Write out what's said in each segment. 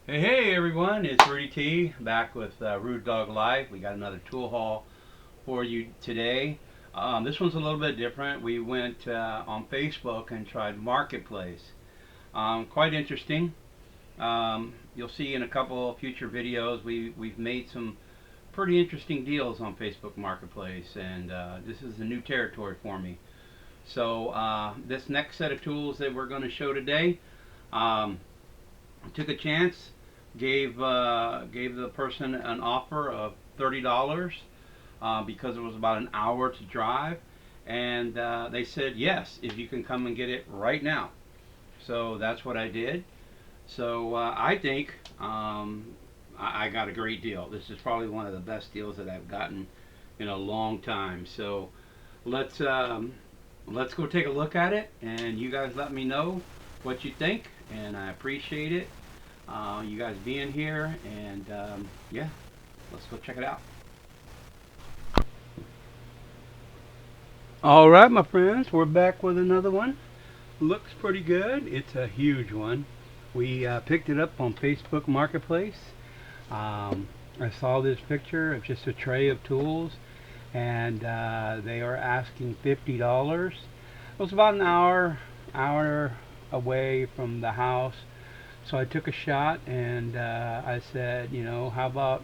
Hey everyone, it's Rudy T back with Rude Dog Life. We got another tool haul for you today. This one's a little bit different. We went on Facebook and tried Marketplace. Quite interesting. You'll see in a couple of future videos we've made some pretty interesting deals on Facebook Marketplace, and this is a new territory for me. So this next set of tools that we're going to show today, um, took a chance, gave the person an offer of $30 because it was about an hour to drive, and they said yes if you can come and get it right now. So that's what I did. So I think I got a great deal. This is probably one of the best deals that I've gotten in a long time. So let's um, let's go take a look at it, and you guys let me know what you think, and I appreciate it. You guys being here, and yeah, let's go check it out. All right, my friends, we're back with another one. Looks pretty good. It's a huge one. We picked it up on Facebook Marketplace. I saw this picture of just a tray of tools, and they are asking $50. It was about an hour away from the house. So I took a shot, and I said, how about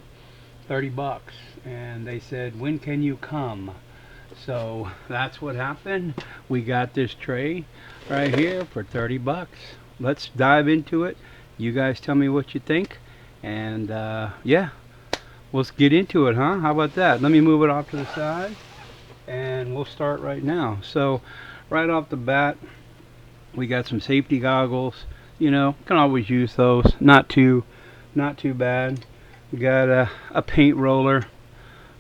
30 bucks? And they said, when can you come? So that's what happened. We got this tray right here for 30 bucks. Let's dive into it. You guys tell me what you think. And yeah, let's get into it, huh? How about that? Let me move it off to the side, and we'll start right now. So right off the bat, we got some safety goggles. Can always use those. Not too bad. We got a paint roller.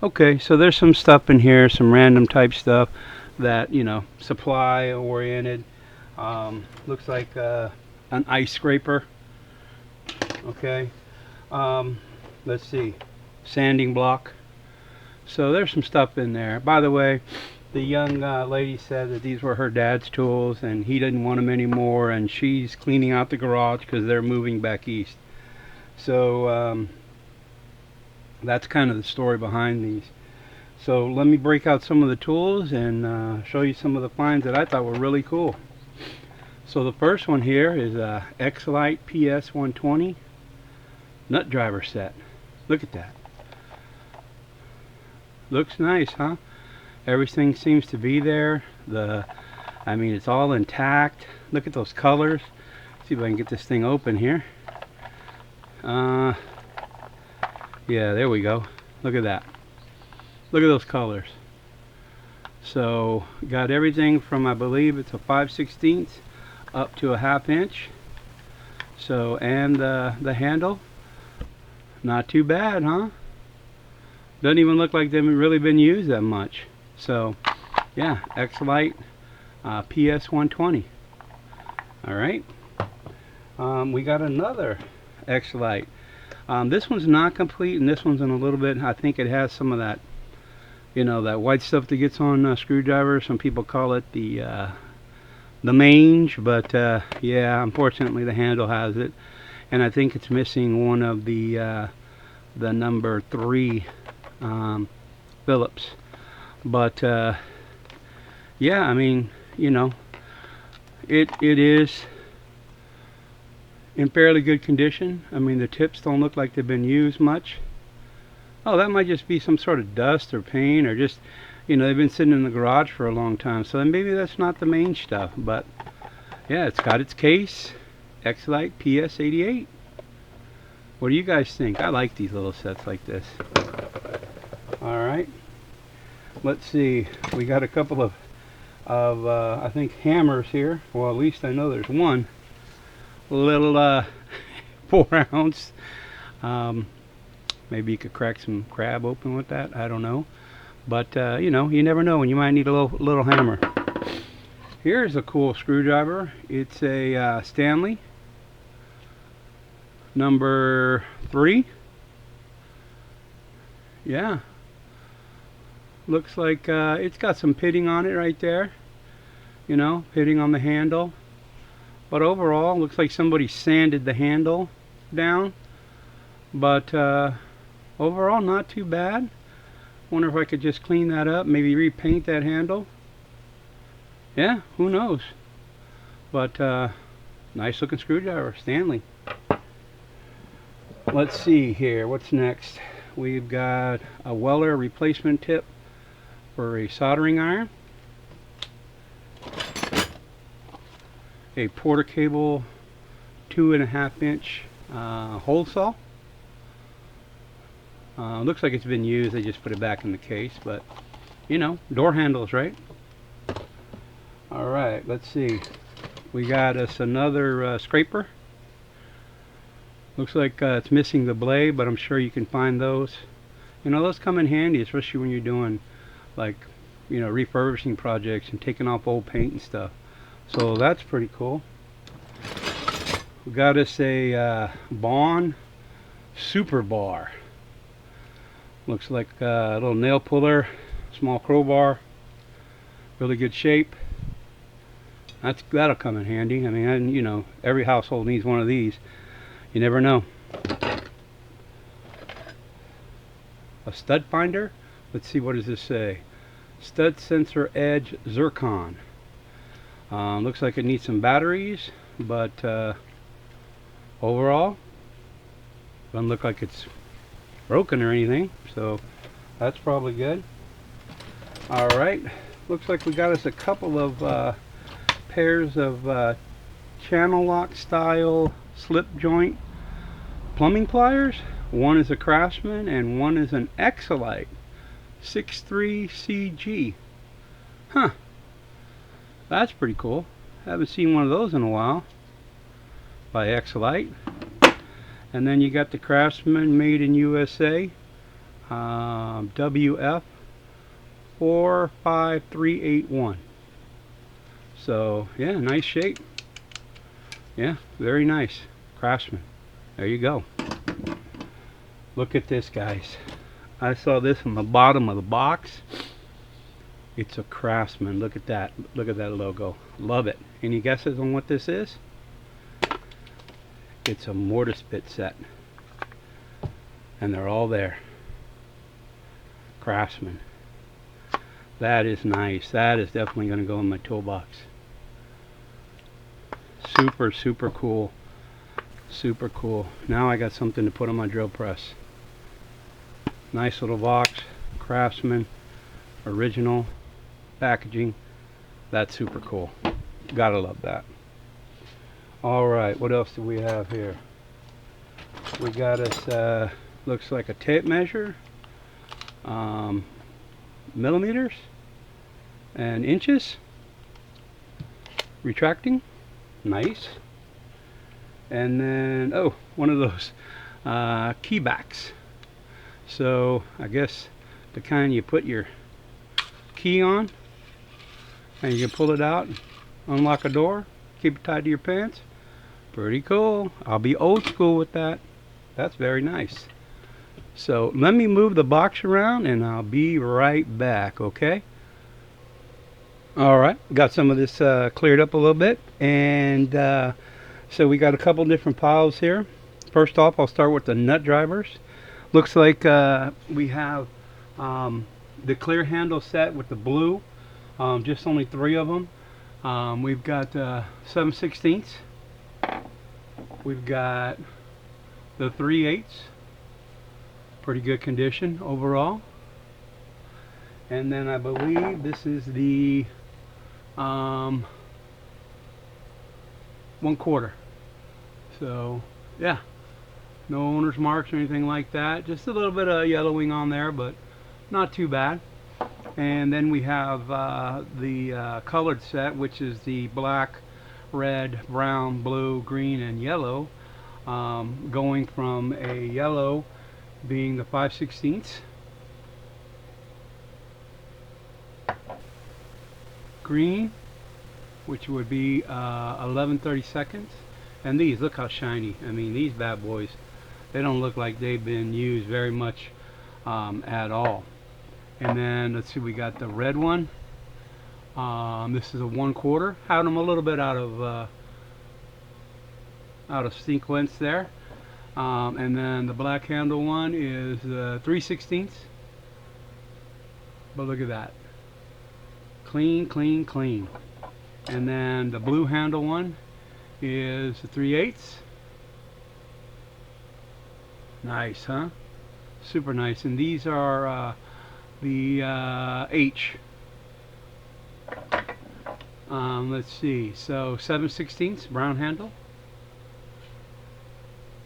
Okay, so there's some stuff in here, some random type stuff that supply oriented. Looks like an ice scraper. Okay. Um, let's see, sanding block. So there's some stuff in there. By the way, the young lady said that these were her dad's tools and he didn't want them anymore, and she's cleaning out the garage because they're moving back east. So that's kind of the story behind these. So let me break out some of the tools and show you some of the finds that I thought were really cool. So the first one here is a X-Lite PS120 nut driver set. Look at that. Looks nice, huh? Everything seems to be there. I mean, it's all intact. Look at those colors. See if I can get this thing open here. Yeah, there we go. Look at that. Look at those colors. So got everything from, I believe it's a 5/16 up to a 1/2 inch. So, and the handle, not too bad, huh? Doesn't even look like they've really been used that much. So yeah, X-Lite PS120. All right. We got another X-Lite. This one's not complete, and this one's in a little bit. I think it has some of that, that white stuff that gets on screwdrivers. Some people call it the mange, but yeah, unfortunately the handle has it, and I think it's missing one of the number 3 Phillips. But yeah, I mean, it is in fairly good condition. I mean, the tips don't look like they've been used much. Oh, that might just be some sort of dust or paint, or just, they've been sitting in the garage for a long time. So maybe that's not the main stuff. But yeah, it's got its case. X-Lite PS88. What do you guys think? I like these little sets like this. All right. Let's see. We got a couple of I think hammers here. Well, at least I know there's one little 4 ounce. Maybe you could crack some crab open with that. I don't know. But you never know when you might need a little hammer. Here's a cool screwdriver. It's a Stanley number 3. Yeah. Looks like it's got some pitting on it right there. Pitting on the handle. But overall, looks like somebody sanded the handle down. but overall not too bad. Wonder if I could just clean that up, maybe repaint that handle. Yeah, who knows? But nice looking screwdriver, Stanley. Let's see here, what's next? We've got a Weller replacement tip for a soldering iron, a Porter Cable 2.5 inch hole saw. Looks like it's been used, they just put it back in the case, but you know, door handles, right? Alright, let's see. We got us another scraper. Looks like it's missing the blade, but I'm sure you can find those. You know, those come in handy, especially when you're doing like, you know, refurbishing projects and taking off old paint and stuff. So that's pretty cool. We got us a Bond Super Bar. Looks like a little nail puller, small crowbar, really good shape. That'll come in handy. I mean, you know, every household needs one of these. You never know. A stud finder. Let's see, what does this say? Stud sensor edge zircon. Looks like it needs some batteries, but overall doesn't look like it's broken or anything, so that's probably good. Alright, looks like we got us a couple of pairs of channel lock style slip joint plumbing pliers. One is a Craftsman and one is an Exolite 63CG. Huh, that's pretty cool. Haven't seen one of those in a while by Exolite. And then you got the Craftsman made in USA, WF 45381. So yeah, nice shape. Yeah, very nice. Craftsman. There you go. Look at this, guys. I saw this on the bottom of the box. It's a Craftsman. Look at that. Look at that logo. Love it. Any guesses on what this is? It's a mortar spit set. And they're all there. Craftsman. That is nice. That is definitely going to go in my toolbox. Super, super cool. Super cool. Now I got something to put on my drill press. Nice little box. Craftsman. Original packaging. That's super cool. Gotta love that. Alright, what else do we have here? We got us, looks like a tape measure. Millimeters and inches. Retracting. Nice. And then, oh, one of those key backs. So I guess the kind you put your key on and you can pull it out, unlock a door, keep it tied to your pants. Pretty cool. I'll be old school with that. That's very nice. So let me move the box around and I'll be right back, okay? Alright, got some of this cleared up a little bit, and so we got a couple different piles here. First off, I'll start with the nut drivers. Looks like we have the clear handle set with the blue, just only 3 of them. We've got 7/16. We've got the 3/8. Pretty good condition overall. And then I believe this is the 1/4. So yeah, no owner's marks or anything like that. Just a little bit of yellowing on there, but not too bad. And then we have the colored set, which is the black, red, brown, blue, green, and yellow, going from a yellow being the 5/16, green, which would be 11/32, and these, look how shiny. I mean, these bad boys, they don't look like they've been used very much at all. And then let's see, we got the red one. This is a 1/4. Had them a little bit out of sequence there. And then the black handle one is 3/16. But look at that. Clean, clean, clean. And then the blue handle one is 3/8. Nice, huh? Super nice. And these are the H. Let's see. So 7/16 brown handle.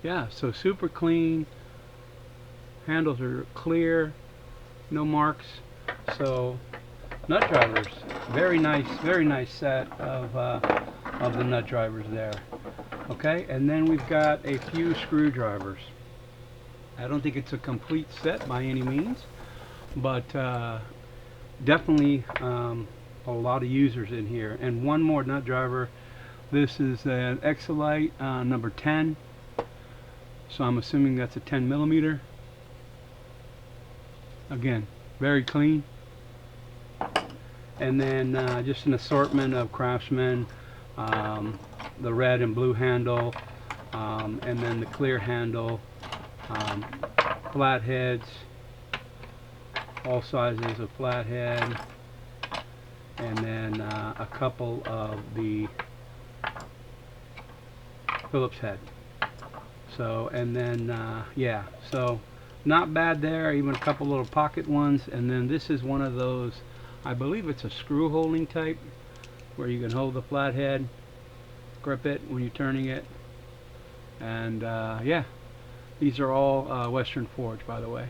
Yeah, so super clean. Handles are clear, no marks. So nut drivers, very nice set of the nut drivers there. Okay, and then we've got a few screwdrivers. I don't think it's a complete set by any means, but definitely a lot of users in here. And one more nut driver. This is an Exolite number 10. So I'm assuming that's a 10 millimeter. Again, very clean. And then just an assortment of Craftsman, the red and blue handle, and then the clear handle, flatheads, all sizes of flathead, and then a couple of the Phillips head. So, and then yeah, so not bad there, even a couple little pocket ones. And then this is one of those, I believe it's a screw holding type, where you can hold the flathead, grip it when you're turning it. And yeah, these are all Western Forge, by the way.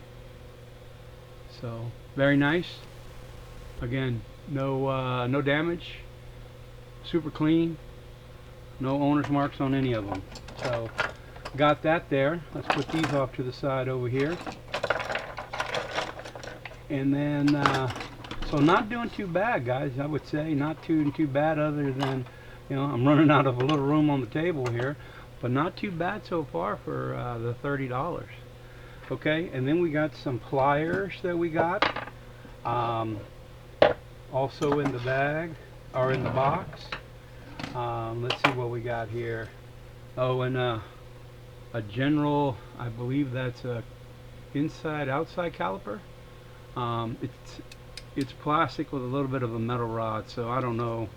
So very nice. Again, no damage, super clean, no owner's marks on any of them. So got that there. Let's put these off to the side over here. And then so not doing too bad, guys. I would say not too bad, other than, you know, I'm running out of a little room on the table here, but not too bad so far for the $30. Okay, and then we got some pliers that we got also in the bag, or in the box. Let's see what we got here. Oh, and a general, I believe that's a inside outside caliper. It's plastic with a little bit of a metal rod, so I don't know,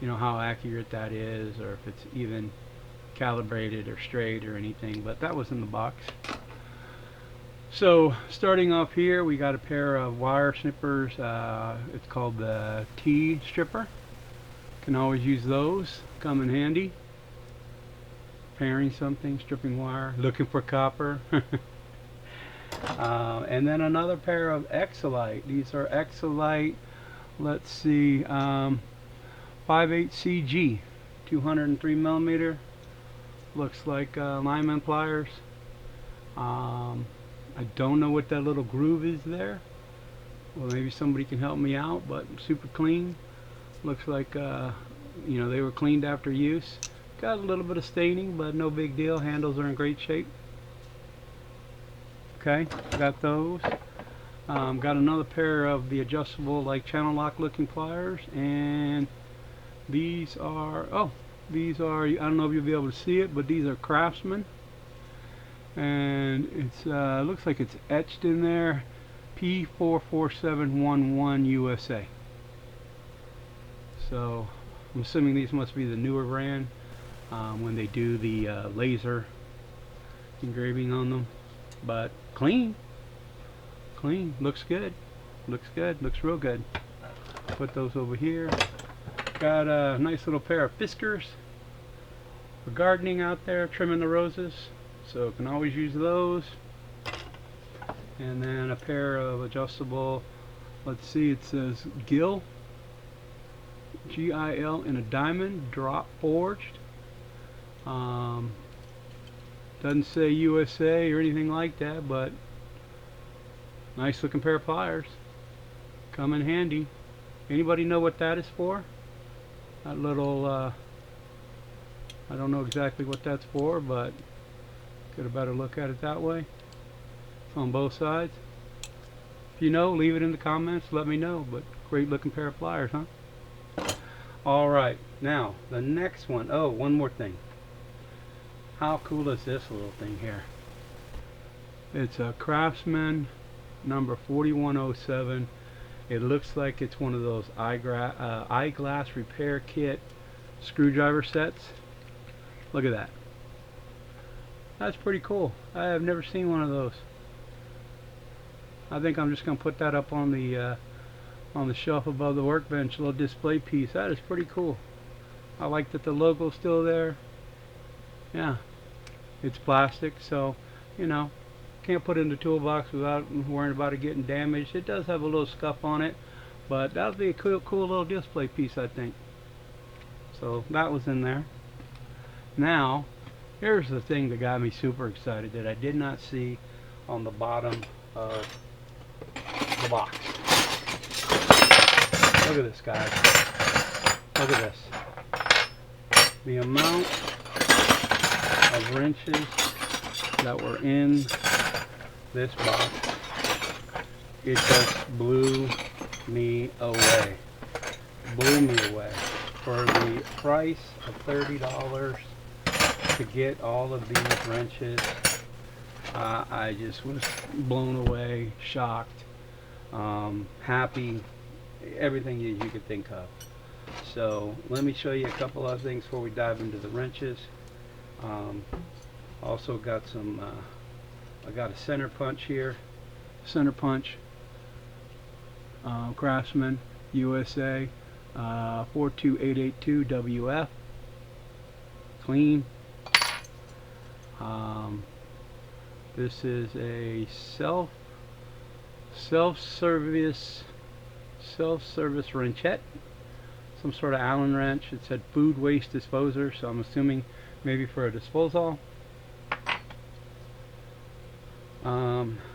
you know, how accurate that is, or if it's even calibrated or straight or anything, but that was in the box. So starting off here, we got a pair of wire snippers. It's called the T stripper. Can always use those, come in handy. Pairing something, stripping wire, looking for copper. And then another pair of Exolite. These are Exolite, let's see, 5/8 CG, 203 millimeter. Looks like lineman pliers. I don't know what that little groove is there. Well, maybe somebody can help me out, but super clean. Looks like you know, they were cleaned after use. Got a little bit of staining, but no big deal. Handles are in great shape. Okay, got those. Got another pair of the adjustable, like channel lock looking pliers, and these are, oh, these are, I don't know if you'll be able to see it, but these are Craftsman, and it's looks like it's etched in there, P44711 USA. So I'm assuming these must be the newer brand, when they do the laser engraving on them. But clean, looks good, looks real good. Put those over here. Got a nice little pair of Fiskars for gardening out there, trimming the roses, so can always use those. And then a pair of adjustable, let's see, it says Gil, G-I-L, in a diamond, drop forged. Doesn't say USA or anything like that, but nice looking pair of pliers. Come in handy. Anybody know what that is for? That little, I don't know exactly what that's for, but get a better look at it that way. It's on both sides. If you know, leave it in the comments, let me know. But great looking pair of pliers, huh? Alright, now the next one. Oh, one more thing. How cool is this little thing here? It's a Craftsman number 4107. It looks like it's one of those eyeglass repair kit screwdriver sets. Look at that. That's pretty cool. I have never seen one of those. I think I'm just going to put that up on the shelf above the workbench, a little display piece. That is pretty cool. I like that the logo's still there. Yeah, it's plastic, so you know, can't put it in the toolbox without worrying about it getting damaged. It does have a little scuff on it, but that'll be a cool little display piece, I think. So that was in there. Now, here's the thing that got me super excited that I did not see on the bottom of the box. Look at this, guys. Look at this. The amount of wrenches that were in this box, it just blew me away. Blew me away. For the price of $30 to get all of these wrenches, I just was blown away, shocked, happy, everything you could think of. So let me show you a couple other things before we dive into the wrenches. Also got some, I got a center punch here, center punch, Craftsman USA 42882 WF, clean. This is a self-service wrenchette, some sort of Allen wrench. It said food waste disposer, so I'm assuming maybe for a disposal.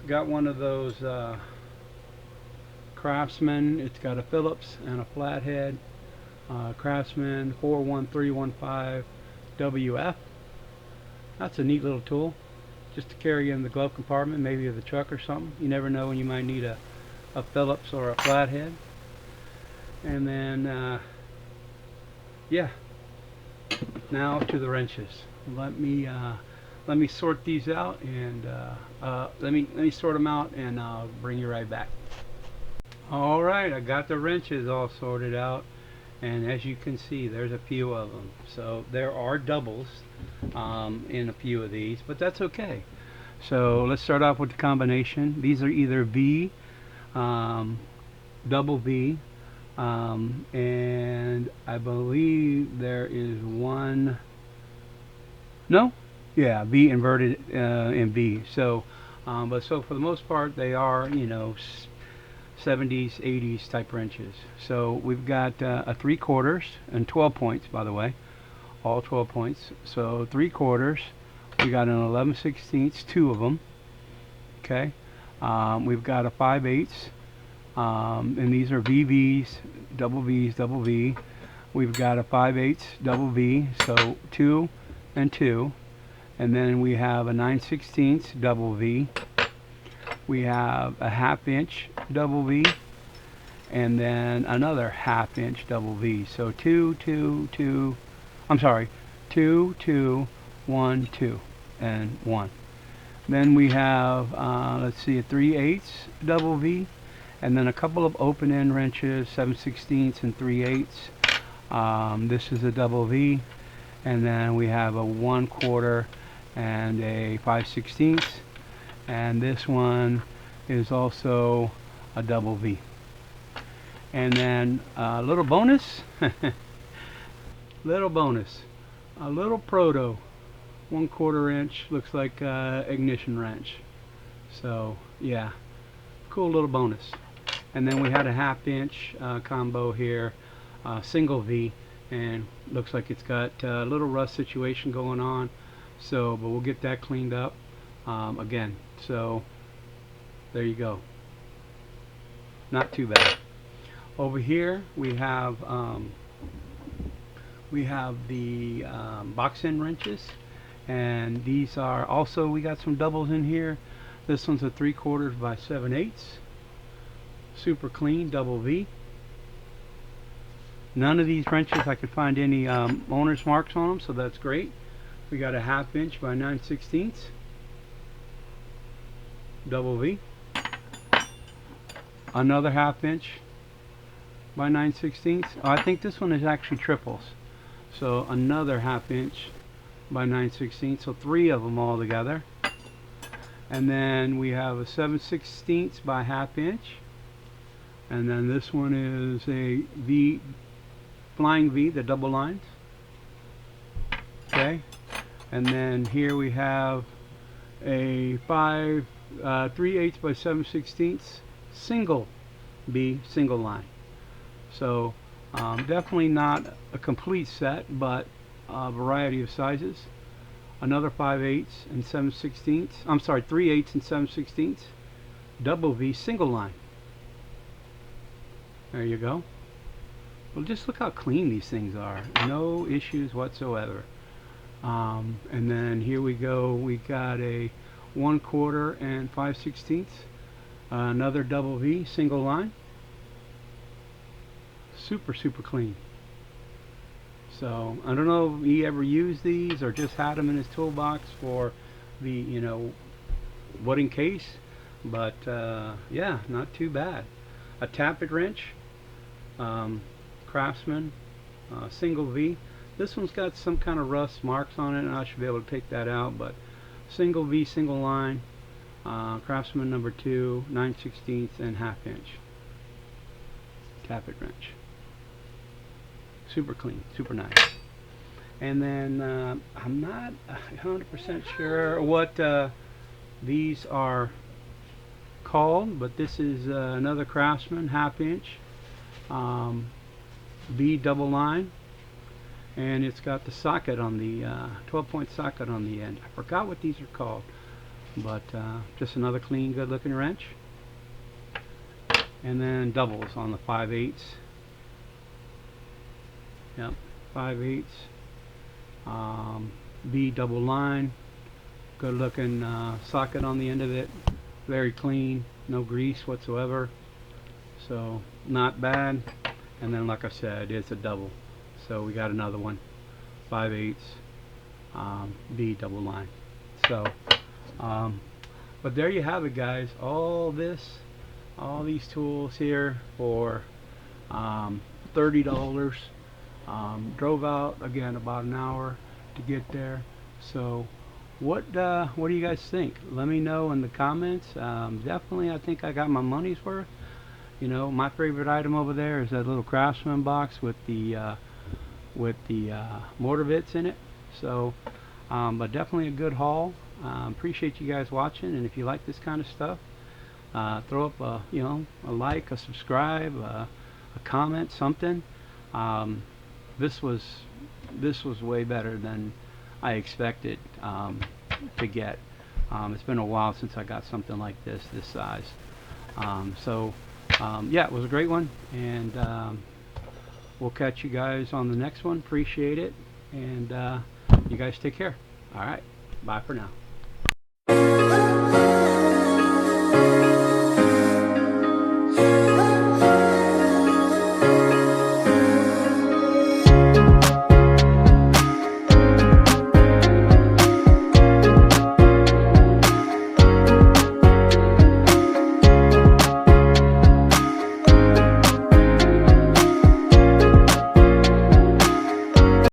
Got one of those Craftsman. It's got a Phillips and a flathead. Craftsman 41315 WF. That's a neat little tool, just to carry in the glove compartment, maybe of the truck or something. You never know when you might need a Phillips or a flathead. And then yeah, now to the wrenches. Let me sort these out, and let me sort them out, and I'll bring you right back. All right, I got the wrenches all sorted out, and as you can see, there's a few of them. So there are doubles in a few of these, but that's okay. So let's start off with the combination. These are either V, double V, and I believe there is one, no? Yeah, V inverted in V. So, but so for the most part, they are, you know, 70s, 80s type wrenches. So we've got a 3/4 and 12 points, by the way, all 12 points. So 3/4, we got an 11/16, two of them. Okay, we've got a 5/8, and these are VVs, double V. We've got a 5/8 double V, so 2 and 2. And then we have a 9/16 double V. We have a 1/2 inch double V, and then another 1/2 inch double V. So 2, 2, 2. I'm sorry, 2, 2, 1, 2, and 1. Then we have let's see, a 3/8 double V, and then a couple of open end wrenches, 7/16 and 3/8. This is a double V, and then we have a 1/4 and a 5/16, and this one is also a double V. And then a little bonus, a little proto 1/4 inch, looks like ignition wrench. So yeah, cool little bonus. And then we had a 1/2 inch combo here, single V, and looks like it's got a little rust situation going on. So, but we'll get that cleaned up again. So there you go. Not too bad. Over here we have the box end wrenches, and these are also, we got some doubles in here. This one's a 3/4 by 7/8, super clean double V. None of these wrenches I could find any owner's marks on them, so that's great. We got a 1/2 inch by 9/16 double V. Another 1/2 inch by 9/16. Oh, I think this one is actually triples. So another 1/2 inch by 9/16. So 3 of them all together. And then we have a 7/16 by 1/2 inch. And then this one is a V, flying V, the double lines. Okay. And then here we have a 3/8 by 7/16 single B, single line. So definitely not a complete set, but a variety of sizes. Another 5/8 and 7/16. I'm sorry, 3/8 and 7/16 double V, single line. There you go. Well, just look how clean these things are. No issues whatsoever. And then here we go. We got a 1/4 and 5/16. Another double V, single line. Super clean. So I don't know if he ever used these or just had them in his toolbox for the, you know, what in case. But yeah, not too bad. A tappet wrench, Craftsman, single V. This one's got some kind of rust marks on it, and I should be able to take that out. But single V, single line, Craftsman number 2, 9/16 and 1/2 inch tappet wrench. Super clean, super nice. And then I'm not 100% sure what these are called, but this is another Craftsman 1/2 inch B double line, and it's got the socket on the 12-point socket on the end. I forgot what these are called, but just another clean, good looking wrench. And then doubles on the 5/8. Yep, 5/8 B double line, good looking socket on the end of it, very clean, no grease whatsoever, so not bad. And then, like I said, it's a double, so we got another one, 5/8 B double line. So but there you have it, guys. All these tools here for $30. Drove out again about an hour to get there. So what do you guys think? Let me know in the comments. Definitely, I think I got my money's worth. You know, my favorite item over there is that little Craftsman box with the mortar bits in it. So but definitely a good haul. Appreciate you guys watching, and if you like this kind of stuff, throw up a, you know, a like, a subscribe, a comment, something. This was way better than I expected to get. It's been a while since I got something like this size. So yeah, it was a great one, and we'll catch you guys on the next one. Appreciate it, and you guys take care. All right, bye for now.